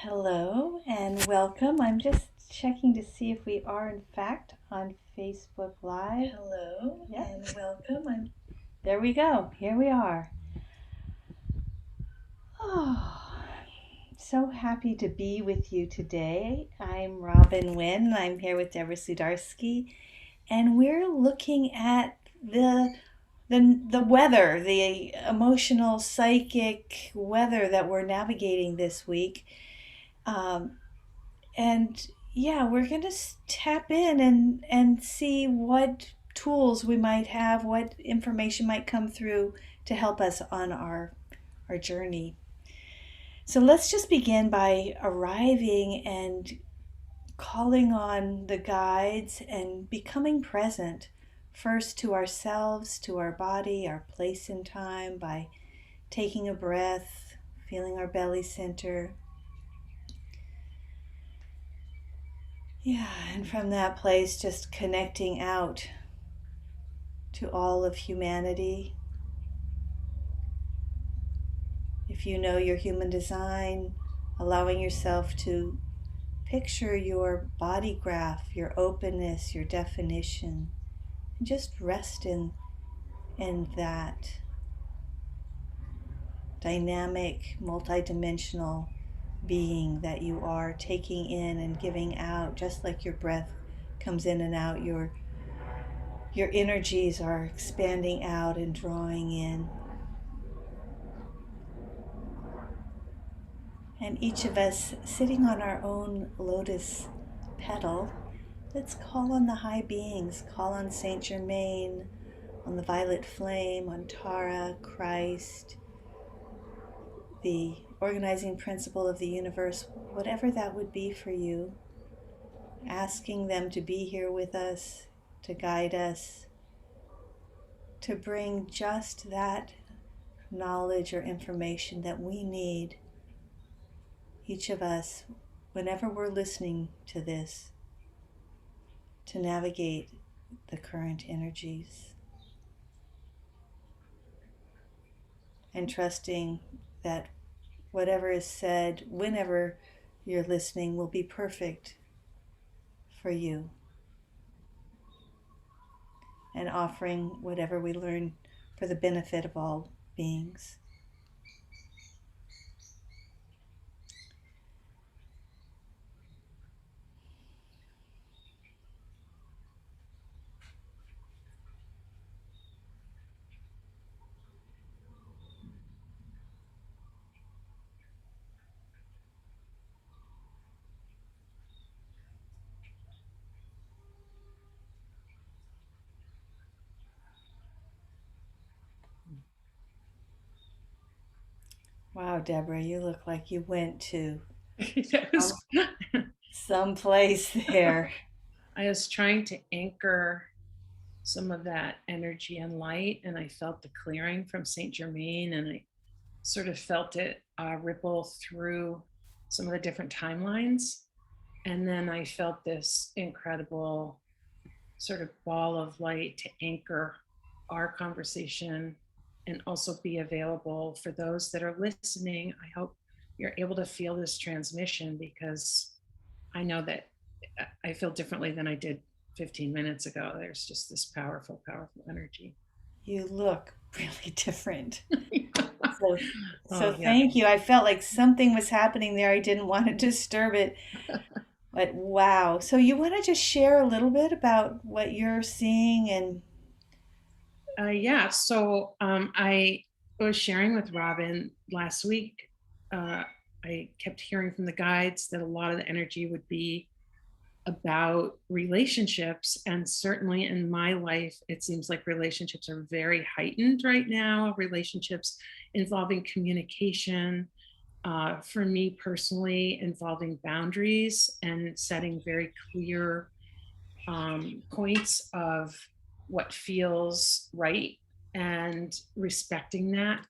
Hello and welcome. I'm just checking to see if we are in fact on Facebook Live. Hello and welcome. There we go. Here we are. Oh, so happy to be with you today. I'm Robin Winn. I'm here with Deborah Sudarsky, and we're looking at the weather, the emotional, psychic weather that we're navigating this week. Um, and yeah, we're going to tap in and see what tools we might have, what information might come through to help us on our journey. So let's just begin by arriving and calling on the guides and becoming present first to ourselves, to our body, our place in time, by taking a breath, feeling our belly center. Yeah, and from that place, just connecting out to all of humanity. If you know your human design, allowing yourself to picture your body graph, your openness, your definition, and just rest in that dynamic, multidimensional being that you are, taking in and giving out, just like your breath comes in and out, your energies are expanding out and drawing in. And each of us sitting on our own lotus petal, let's call on the high beings, call on Saint Germain, on the violet flame, on Tara, Christ, the organizing principle of the universe, whatever that would be for you, asking them to be here with us, to guide us, to bring just that knowledge or information that we need, each of us, whenever we're listening to this, to navigate the current energies, and trusting that whatever is said, whenever you're listening, will be perfect for you, and offering whatever we learn for the benefit of all beings. Wow, Deborah, you look like you went to It some, was, some place there. I was trying to anchor some of that energy and light, and I felt the clearing from Saint Germain, and I sort of felt it ripple through some of the different timelines. And then I felt this incredible sort of ball of light to anchor our conversation and also be available for those that are listening. I hope you're able to feel this transmission because I know that I feel differently than I did 15 minutes ago. There's just this powerful, powerful energy. You look really different. So, so Oh, yeah. thank you. I felt like something was happening there. I didn't want to disturb it. But wow. So you want to just share a little bit about what you're seeing and Yeah. So I was sharing with Robin last week. Uh, I kept hearing from the guides that a lot of the energy would be about relationships. And certainly in my life, it seems like relationships are very heightened right now, relationships involving communication. For me personally, involving boundaries and setting very clear points of what feels right and respecting that.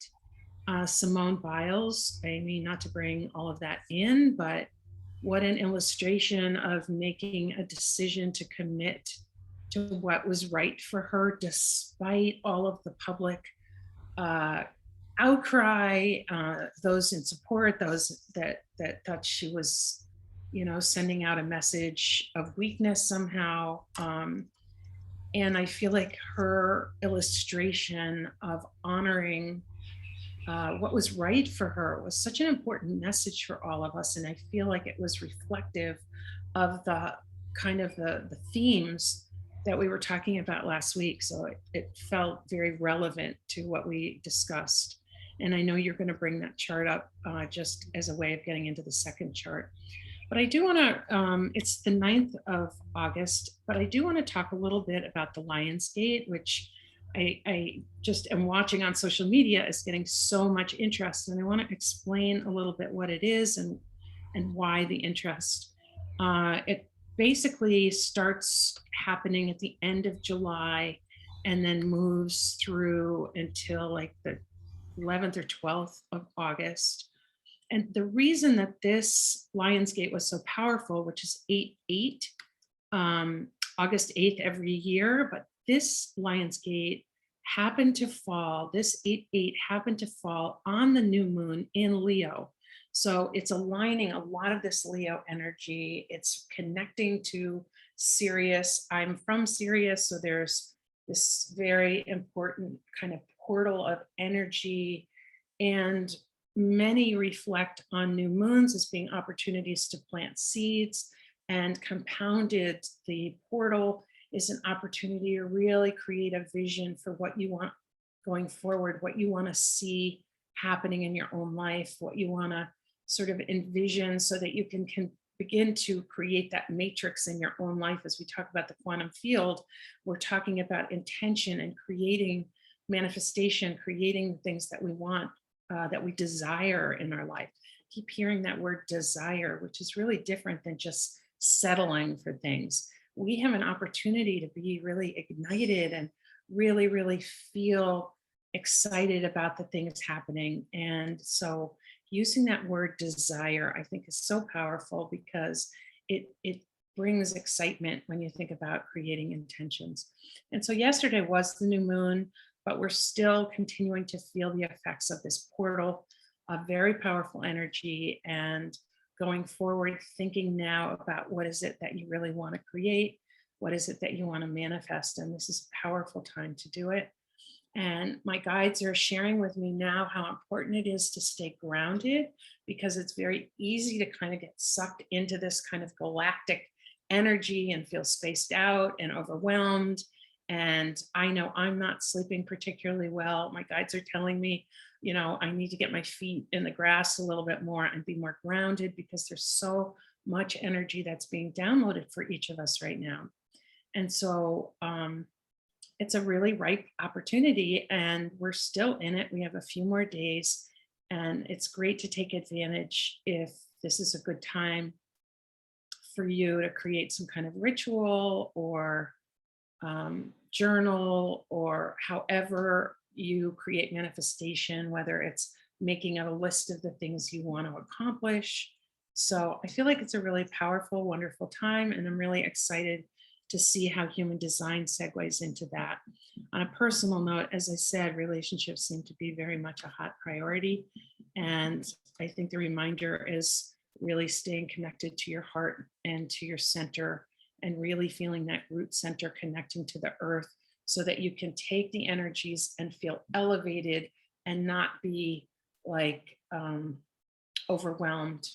Simone Biles, I mean, not to bring all of that in, but what an illustration of making a decision to commit to what was right for her, despite all of the public uh, outcry, those in support, those that thought she was, sending out a message of weakness somehow. And I feel like her illustration of honoring what was right for her was such an important message for all of us. And I feel like it was reflective of the kind of the themes that we were talking about last week. So it felt very relevant to what we discussed. And I know you're going to bring that chart up just as a way of getting into the second chart. But I do want to, it's the 9th of August, but I do want to talk a little bit about the Lion's Gate, which I just am watching on social media is getting so much interest. And I want to explain a little bit what it is and why the interest. It basically starts happening at the end of July and then moves through until like the 11th or 12th of August. And the reason that this Lionsgate was so powerful, which is 8/8, August 8th every year, but this Lionsgate happened to fall, this 8/8 happened to fall on the new moon in Leo. So it's aligning a lot of this Leo energy. It's connecting to Sirius. I'm from Sirius, so there's this very important kind of portal of energy. And many reflect on new moons as being opportunities to plant seeds, and compounded, the portal is an opportunity to really create a vision for what you want going forward, what you want to see happening in your own life, what you want to sort of envision so that you can begin to create that matrix in your own life. As we talk about the quantum field, we're talking about intention and creating manifestation, creating things that we want, that we desire in our life. Keep hearing that word desire, which is really different than just settling for things. We have an opportunity to be really ignited and really, really feel excited about the things happening. And so using that word desire, I think, is so powerful because it brings excitement when you think about creating intentions. And so yesterday was the new moon, but we're still continuing to feel the effects of this portal, a very powerful energy. And going forward, thinking now about what is it that you really want to create? What is it that you want to manifest? And this is a powerful time to do it. And my guides are sharing with me now how important it is to stay grounded, because it's very easy to kind of get sucked into this kind of galactic energy and feel spaced out and overwhelmed. And I know I'm not sleeping particularly well. My guides are telling me, I need to get my feet in the grass a little bit more and be more grounded, because there's so much energy that's being downloaded for each of us right now. And so it's a really ripe opportunity, and we're still in it. We have a few more days, and it's great to take advantage if this is a good time for you to create some kind of ritual or journal, or however you create manifestation, whether it's making a list of the things you want to accomplish. So I feel like it's a really powerful, wonderful time, and I'm really excited to see how human design segues into that. On a personal note, as I said, relationships seem to be very much a hot priority. And I think the reminder is really staying connected to your heart and to your center, and really feeling that root center connecting to the earth, so that you can take the energies and feel elevated and not be like overwhelmed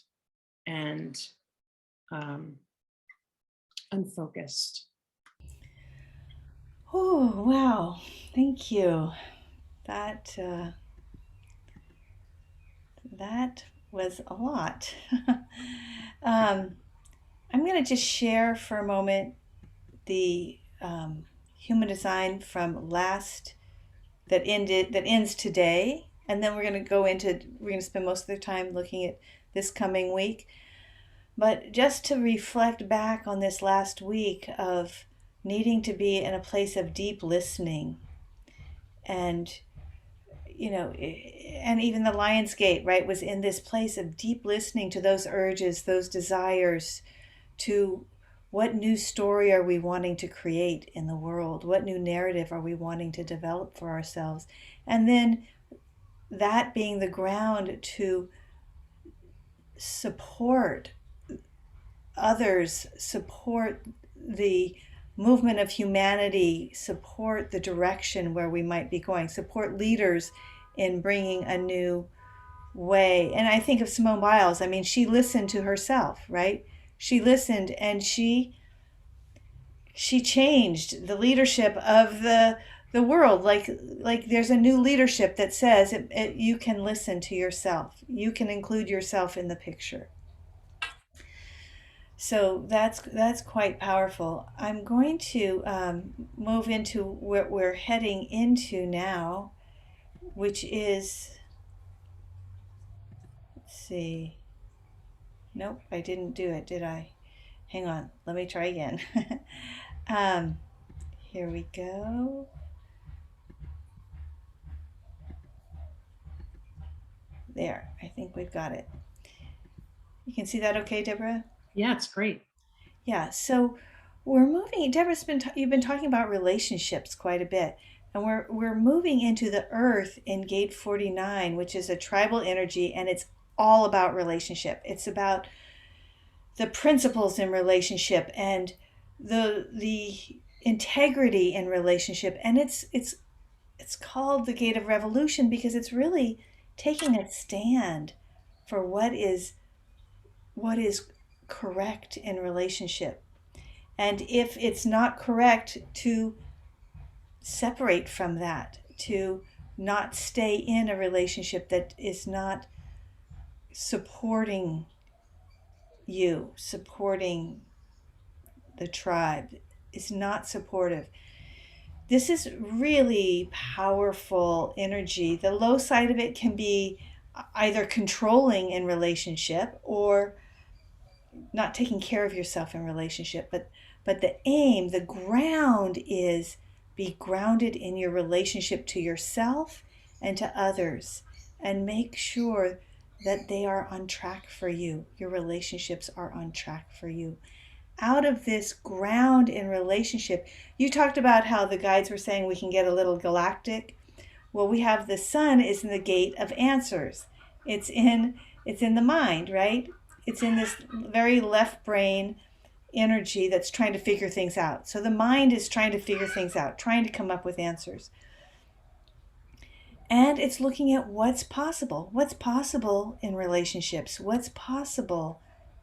and unfocused. Oh, wow. Thank you. That that was a lot. um, I'm going to just share for a moment the human design from last that ends today, and then we're going to spend most of the time looking at this coming week. But just to reflect back on this last week of needing to be in a place of deep listening, and and even the Lion's Gate, right, was in this place of deep listening to those urges, those desires, to what new story are we wanting to create in the world? What new narrative are we wanting to develop for ourselves? And then that being the ground to support others, support the movement of humanity, support the direction where we might be going, support leaders in bringing a new way. And I think of Simone Biles. I mean, she listened to herself, right? She listened and she changed the leadership of the world. Like there's a new leadership that says you can listen to yourself. You can include yourself in the picture. So that's quite powerful. I'm going to move into what we're heading into now, which is, let's see. Nope, I didn't do it, did I? Hang on, let me try again. um, Here we go. There, I think we've got it. You can see that okay, Deborah? Yeah, it's great. Yeah, so we're moving. Deborah's you've been talking about relationships quite a bit, and we're moving into the Earth in Gate 49, which is a tribal energy, and it's all about relationship. It's about the principles in relationship and the integrity in relationship, and it's called the Gate of Revolution because it's really taking a stand for what is correct in relationship. And if it's not correct, to separate from that, to not stay in a relationship that is not supporting you, supporting the tribe, is not supportive. This is really powerful energy. The low side of it can be either controlling in relationship or not taking care of yourself in relationship, but the aim, the ground is be grounded in your relationship to yourself and to others, and make sure that they are on track for you. Your relationships are on track for you. Out of this ground in relationship, you talked about how the guides were saying we can get a little galactic. Well, we have the sun is in the gate of answers. It's in it's in the mind, right? It's in this very left brain energy that's trying to figure things out. So the mind is trying to figure things out, trying to come up with answers. And it's looking at what's possible in relationships, what's possible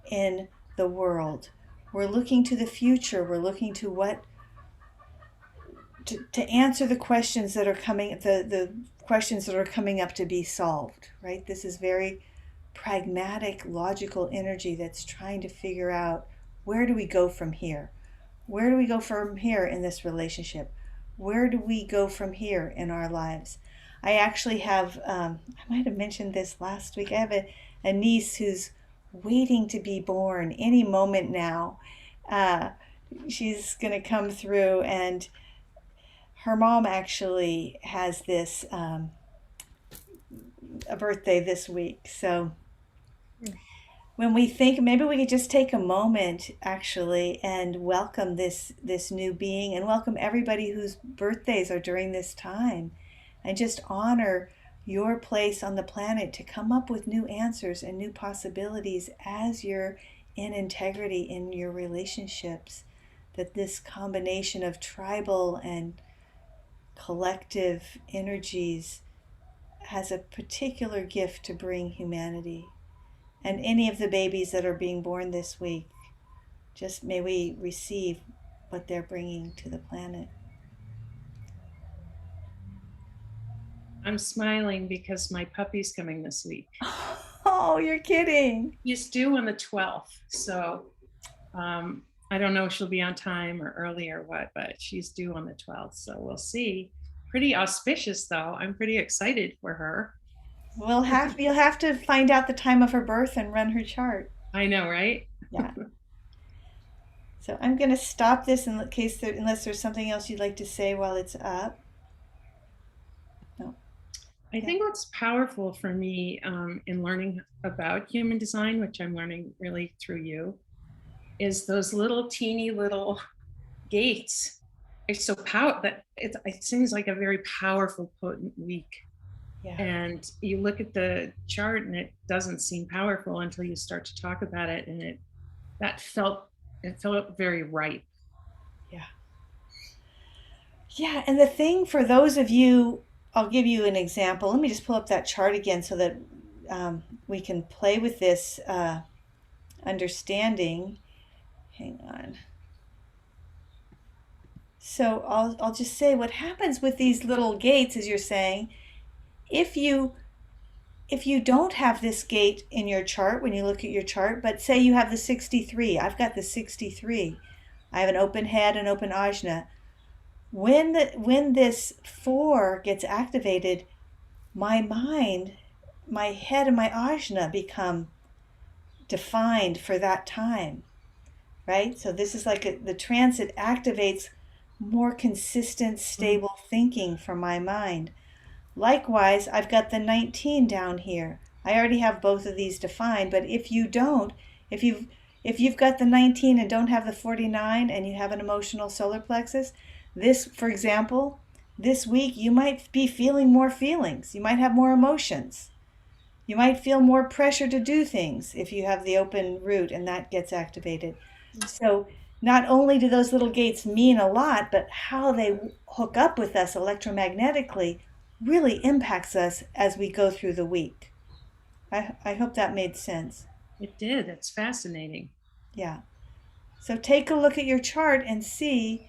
in the world. We're looking to the future. We're looking to to answer the questions that are coming, the questions that are coming up to be solved, right? This is very pragmatic, logical energy that's trying to figure out, where do we go from here? Where do we go from here in this relationship? Where do we go from here in our lives? I actually have, I might have mentioned this last week. I have a niece who's waiting to be born any moment now. Uh, she's going to come through, and her mom actually has this a birthday this week. So when we think, maybe we could just take a moment actually and welcome this new being, and welcome everybody whose birthdays are during this time, and just honor your place on the planet to come up with new answers and new possibilities as you're in integrity in your relationships. That this combination of tribal and collective energies has a particular gift to bring humanity. And any of the babies that are being born this week, just may we receive what they're bringing to the planet. I'm smiling because my puppy's coming this week. Oh, you're kidding. He's due on the 12th. So I don't know if she'll be on time or early or what, but she's due on the 12th. So we'll see. Pretty auspicious, though. I'm pretty excited for her. You'll have to find out the time of her birth and run her chart. I know, right? Yeah. So I'm going to stop this in case unless there's something else you'd like to say while it's up. No. I think what's powerful for me in learning about human design, which I'm learning really through you, is those little teeny little gates. It's so powerful that it seems like a very powerful, potent week. Yeah. And you look at the chart and it doesn't seem powerful until you start to talk about it. And that felt, it felt very right. Yeah. Yeah. And the thing for those of you, I'll give you an example. Let me just pull up that chart again so that we can play with this understanding. Hang on. So I'll just say what happens with these little gates, as you're saying, if you if you don't have this gate in your chart when you look at your chart, but say you have the 63, I've got the 63. I have an open head and open ajna. When this 4 gets activated, my mind, my head and my ajna become defined for that time, right? So this is like the transit activates more consistent, Mm. stable thinking for my mind. Likewise, I've got the 19 down here. I already have both of these defined, but if you don't, if you've if you've got the 19 and don't have the 49 and you have an emotional solar plexus, this, for example, this week you might be feeling more feelings. You might have more emotions. You might feel more pressure to do things if you have the open root and that gets activated. So, not only do those little gates mean a lot, but how they hook up with us electromagnetically really impacts us as we go through the week. I hope that made sense. It did. That's fascinating. Yeah. So, take a look at your chart and see,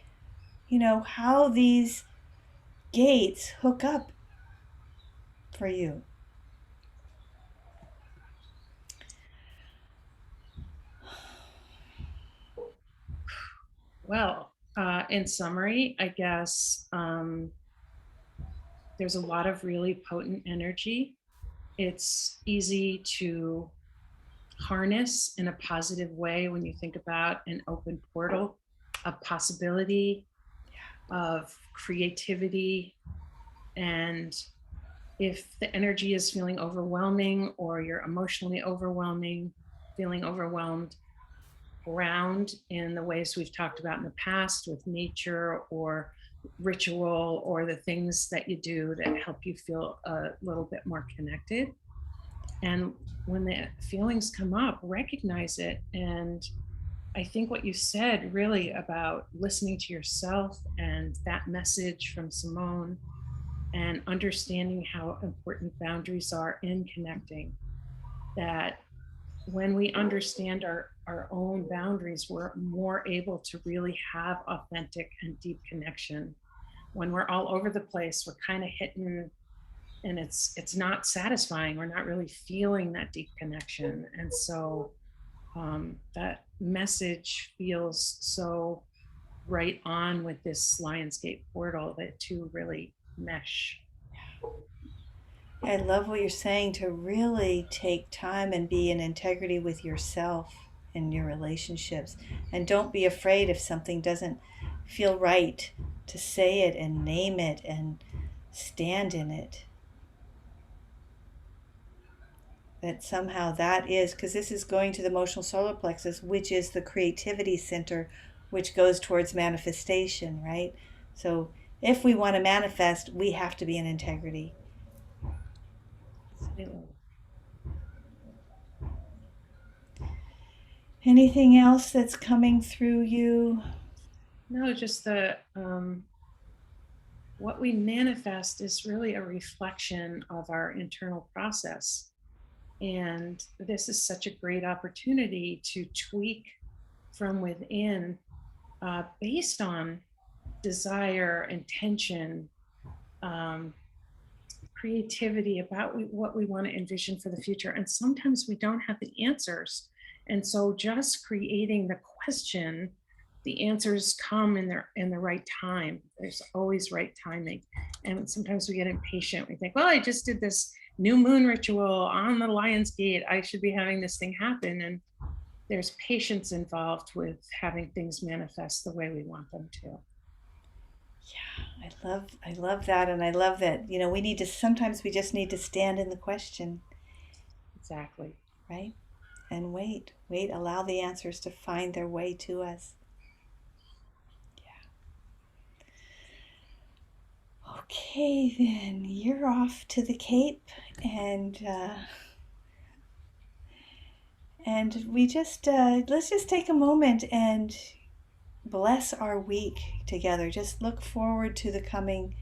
how these gates hook up for you. Well, in summary, I guess there's a lot of really potent energy. It's easy to harness in a positive way when you think about an open portal of possibility, of creativity. And if the energy is feeling overwhelming or you're emotionally overwhelming, feeling overwhelmed, ground in the ways we've talked about in the past with nature or ritual or the things that you do that help you feel a little bit more connected. And when the feelings come up, recognize it. And I think what you said really about listening to yourself and that message from Simone and understanding how important boundaries are in connecting, that when we understand our own boundaries, we're more able to really have authentic and deep connection. When we're all over the place, we're kind of hitting and it's not satisfying. We're not really feeling that deep connection. And so that message feels so right on with this Lionsgate portal that two really mesh. I love what you're saying to really take time and be in integrity with yourself and your relationships. And don't be afraid if something doesn't feel right to say it and name it and stand in it. That somehow that is, because this is going to the emotional solar plexus, which is the creativity center, which goes towards manifestation, right? So if we want to manifest, we have to be in integrity. Anything else that's coming through you? No, just the what we manifest is really a reflection of our internal process. And this is such a great opportunity to tweak from within based on desire, intention, um, creativity about what we want to envision for the future. And sometimes we don't have the answers. And so just creating the question, the answers come in the right time. There's always right timing. And sometimes we get impatient. We think, well, I just did this new moon ritual on the Lion's Gate. I should be having this thing happen. And there's patience involved with having things manifest the way we want them to. Yeah, I love that, and I love that, we need to sometimes we just need to stand in the question, Exactly. right? And wait, allow the answers to find their way to us. Yeah. Okay, then you're off to the Cape, and we just let's just take a moment and bless our week together. Just look forward to the coming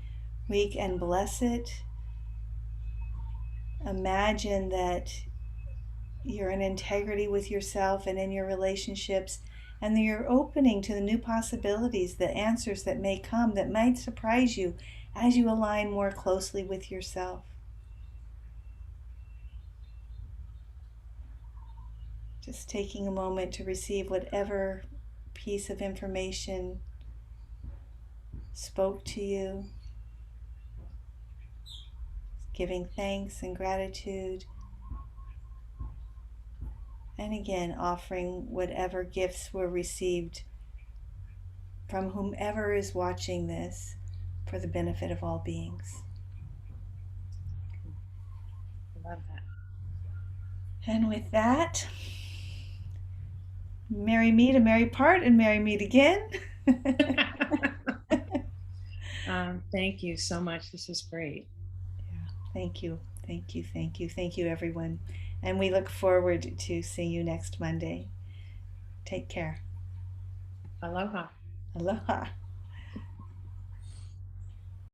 week and bless it. Imagine that you're in integrity with yourself and in your relationships, and that you're opening to the new possibilities, the answers that may come that might surprise you as you align more closely with yourself. Just taking a moment to receive whatever piece of information spoke to you, giving thanks and gratitude, and again offering whatever gifts were received from whomever is watching this for the benefit of all beings. I love And with that, merry meet a merry part and merry meet again. that. Thank you so much. This is great. Yeah, thank you. Thank you. Thank you. Thank you, everyone. And we look forward to seeing you next Monday. Take care. Aloha. Aloha.